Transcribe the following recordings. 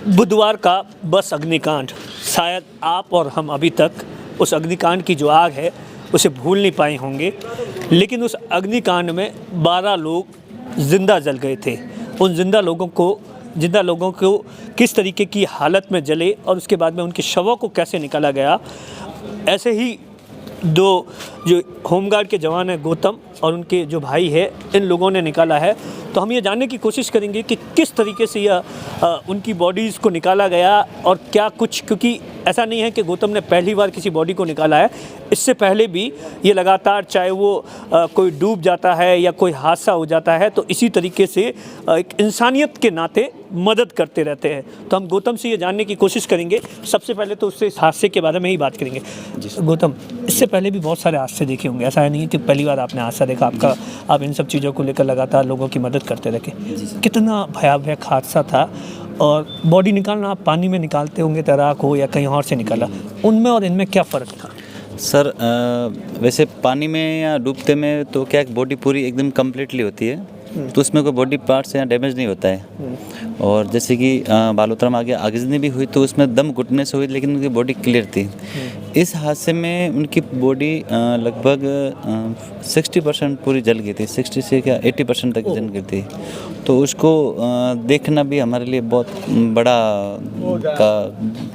बुधवार का बस अग्निकांड, शायद आप और हम अभी तक उस अग्निकांड की जो आग है उसे भूल नहीं पाए होंगे, लेकिन उस अग्निकांड में 12 लोग ज़िंदा जल गए थे। उन ज़िंदा लोगों को किस तरीके की हालत में जले और उसके बाद में उनके शवों को कैसे निकाला गया, ऐसे ही दो जो होमगार्ड के जवान हैं गौतम और उनके जो भाई है, इन लोगों ने निकाला है। तो हम ये जानने की कोशिश करेंगे कि किस तरीके से यह उनकी बॉडीज़ को निकाला गया और क्या कुछ, क्योंकि ऐसा नहीं है कि गौतम ने पहली बार किसी बॉडी को निकाला है। इससे पहले भी ये लगातार, चाहे वो कोई डूब जाता है या कोई हादसा हो जाता है, तो इसी तरीके से एक इंसानियत के नाते मदद करते रहते हैं। तो हम गौतम से ये जानने की कोशिश करेंगे। सबसे पहले तो उससे इस हादसे के बारे में ही बात करेंगे। गौतम, इससे पहले भी बहुत सारे हादसे देखे होंगे, ऐसा नहीं है कि पहली बार आपने हादसा देखा। आप इन सब चीज़ों को लेकर लगातार लोगों की मदद करते रहे। कितना भयावह हादसा था, और बॉडी निकालना आप पानी में निकालते होंगे, तैराक हो या कहीं और से निकाला, उनमें और इनमें क्या फ़र्क था? सर वैसे पानी में या डूबते में तो क्या बॉडी पूरी एकदम कम्प्लीटली होती है, तो उसमें कोई बॉडी पार्ट्स या डैमेज नहीं होता है। और जैसे कि बालोतरा में आगजनी भी हुई तो उसमें दम घुटने से हुई, लेकिन उनकी बॉडी क्लियर थी। इस हादसे में उनकी बॉडी लगभग 60% पूरी जल गई थी, 60 से क्या 80% तक जल गई थी। तो उसको देखना भी हमारे लिए बहुत बड़ा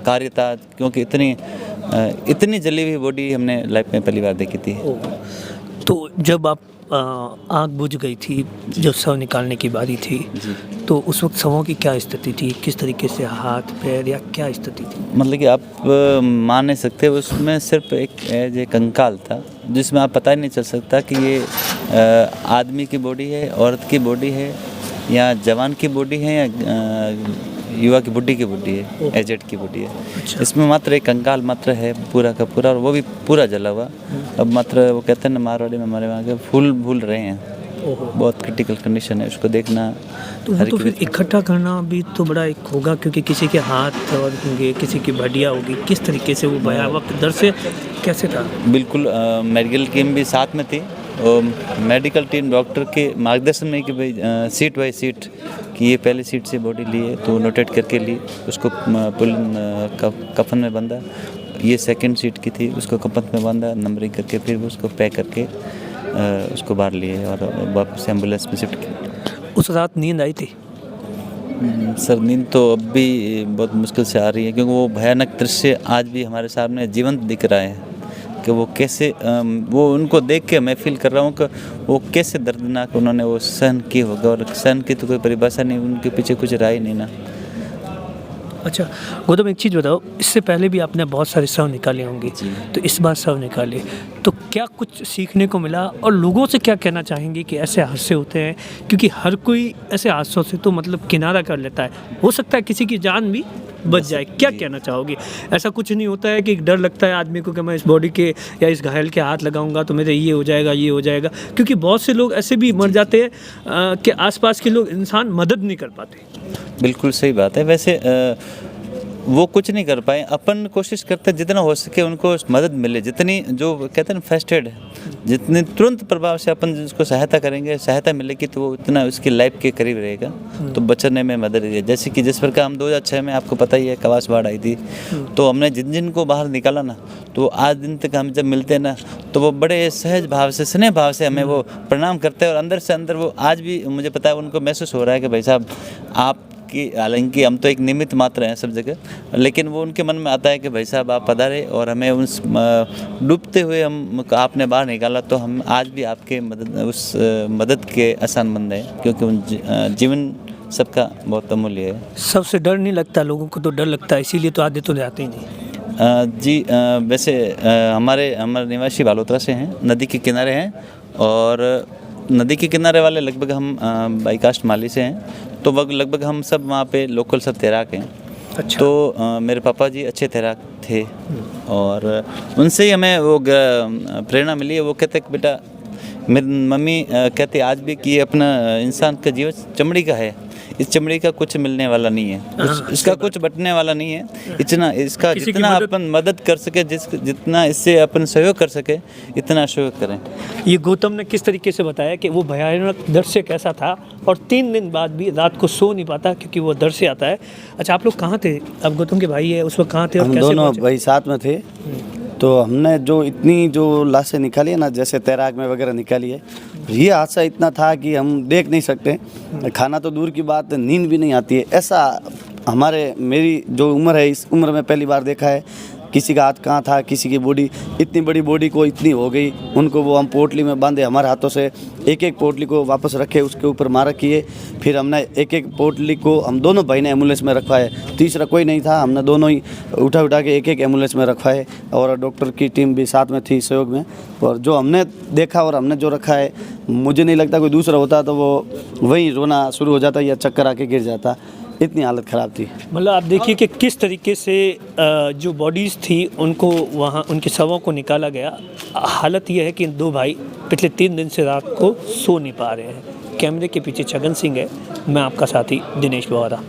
कार्य था, क्योंकि इतनी जली हुई बॉडी हमने लाइफ में पहली बार देखी थी। तो जब आप आग बुझ गई थी, जब शव निकालने की बारी थी, तो उस वक्त शवों की क्या स्थिति थी? किस तरीके से हाथ पैर या क्या स्थिति थी? मतलब कि आप मान नहीं सकते, उसमें सिर्फ एक कंकाल था, जिसमें आप पता ही नहीं चल सकता कि ये आदमी की बॉडी है, औरत की बॉडी है, या जवान की बॉडी है, या युवा की बुढ़ी की बॉडी है, एजेड की बॉडी है। अच्छा। इसमें मात्र एक कंकाल मात्र है पूरा का पूरा, और वो भी पूरा जला हुआ। अब मात्र वो कहते हैं ना मारवाड़ी में हमारे वहाँ के फूल भूल रहे हैं। बहुत क्रिटिकल कंडीशन है, उसको देखना। तो वो तो फिर इकट्ठा करना भी तो बड़ा एक होगा, क्योंकि किसी के हाथ और होंगे, किसी की हड्डियाँ होगी, किस तरीके से वो भयावह दर से कैसे था? बिल्कुल मेडिकल टीम भी साथ में थी, और मेडिकल टीम डॉक्टर के मार्गदर्शन में कि भाई सीट बाई सीट कि ये पहले सीट से बॉडी ली है तो नोटेट करके ली, उसको कफन में बांधा। ये सेकंड सीट की थी, उसको कफन में बांधा, नंबरिंग करके फिर उसको पैक करके उसको बाहर लिए और वापस एम्बुलेंस में शिफ्ट किया। उस रात नींद आई थी? सर नींद तो अब भी बहुत मुश्किल से आ रही है, क्योंकि वो भयानक दृश्य आज भी हमारे सामने जीवंत दिख रहा है कि वो कैसे, वो उनको देख के मैं फील कर रहा हूँ कि वो कैसे दर्दनाक उन्होंने वो सहन किए होगा, और सहन की तो कोई परिभाषा नहीं, उनके पीछे कुछ रहा ही नहीं ना। अच्छा गौतम, एक चीज़ बताओ, इससे पहले भी आपने बहुत सारे शव निकाले होंगे, तो इस बार शव निकाले तो क्या कुछ सीखने को मिला, और लोगों से क्या कहना चाहेंगे कि ऐसे हादसे होते हैं? क्योंकि हर कोई ऐसे हादसों से तो मतलब किनारा कर लेता है, हो सकता है किसी की जान भी बच जाए। क्या कहना चाहोगे? ऐसा कुछ नहीं होता है कि डर लगता है आदमी को कि मैं इस बॉडी के या इस घायल के हाथ लगाऊंगा तो मेरे ये हो जाएगा, क्योंकि बहुत से लोग ऐसे भी मर जाते हैं कि आसपास के लोग इंसान मदद नहीं कर पाते। बिल्कुल सही बात है। वैसे वो कुछ नहीं कर पाए, अपन कोशिश करते जितना हो सके उनको मदद मिले, जितनी जो कहते हैं ना फर्स्ट एड, जितने तुरंत प्रभाव से अपन जिसको सहायता करेंगे, सहायता मिलेगी, तो वो उतना उसकी लाइफ के करीब रहेगा, तो बचने में मदद है। जैसे कि जिस प्रकार हम 2006 में आपको पता ही है कवास बाढ़ आई थी, तो हमने जिन को बाहर निकाला ना, तो आज दिन तक हम जब मिलते हैं ना, तो वो बड़े सहज भाव से, स्नेह भाव से हमें वो प्रणाम करते हैं, और अंदर से अंदर वो आज भी मुझे पता है उनको महसूस हो रहा है कि भाई साहब आप कि हालांकि हम तो एक निमित्त मात्र हैं सब जगह, लेकिन वो उनके मन में आता है कि भाई साहब आप पधारे, और हमें उस डूबते हुए हम आपने बाहर निकाला, तो हम आज भी आपके मदद के आसानमंद हैं, क्योंकि उन जीवन सबका बहुत अमूल्य है। सबसे डर नहीं लगता? लोगों को तो डर लगता है, इसीलिए तो आधे तो जाते ही नहीं। जी वैसे हमारे निवासी बालोतरा से हैं, नदी के किनारे हैं, और नदी के किनारे वाले लगभग हम बाईकास्ट माली से हैं, तो लगभग हम सब वहाँ पे लोकल सब तैराक हैं। अच्छा। तो मेरे पापा जी अच्छे तैराक थे, और उनसे ही हमें वो प्रेरणा मिली है। वो कहते कि बेटा, मेरी मम्मी कहते आज भी कि अपना इंसान का जीवन चमड़ी का है, इस चमड़ी का कुछ मिलने वाला नहीं है, इसका कुछ बटने वाला नहीं है। इतना इसका किसी की जितना मदद- अपन मदद कर सके, जितना इससे अपन सहयोग कर सके इतना सहयोग करें। ये गौतम ने किस तरीके से बताया कि वो भयानक दर्द से कैसा था और 3 दिन बाद भी रात को सो नहीं पाता क्योंकि वो दर्द से आता है। अच्छा, आप लोग कहाँ थे? अब गौतम के भाई है, उस वक्त कहाँ थे और हम कैसे दोनों पहुंचे? भाई साथ में थे। तो हमने जो इतनी जो लाशें निकाली है ना, जैसे तैराक में वगैरह निकाली है, ये हादसा इतना था कि हम देख नहीं सकते। खाना तो दूर की बात है, नींद भी नहीं आती है। ऐसा मेरी जो उम्र है, इस उम्र में पहली बार देखा है। किसी का हाथ कहाँ था, किसी की बॉडी, इतनी बड़ी बॉडी को इतनी हो गई, उनको वो हम पोटली में बांधे हमारे हाथों से, एक एक पोटली को वापस रखे, उसके ऊपर मारा किए। फिर हमने एक एक पोटली को हम दोनों भाई ने एम्बुलेंस में रखवाए, तीसरा कोई नहीं था, हमने दोनों ही उठा के एक एक एम्बुलेंस में रखवाए और डॉक्टर की टीम भी साथ में थी सहयोग में। और जो हमने देखा और हमने जो रखा है, मुझे नहीं लगता कोई दूसरा होता तो वो वहीं रोना शुरू हो जाता या चक्कर आके गिर जाता, इतनी हालत ख़राब थी। मतलब आप देखिए कि किस तरीके से जो बॉडीज़ थी उनको वहाँ उनके शवों को निकाला गया। हालत यह है कि इन 2 भाई पिछले 3 दिन से रात को सो नहीं पा रहे हैं। कैमरे के पीछे छगन सिंह है, मैं आपका साथी दिनेश बोहरा।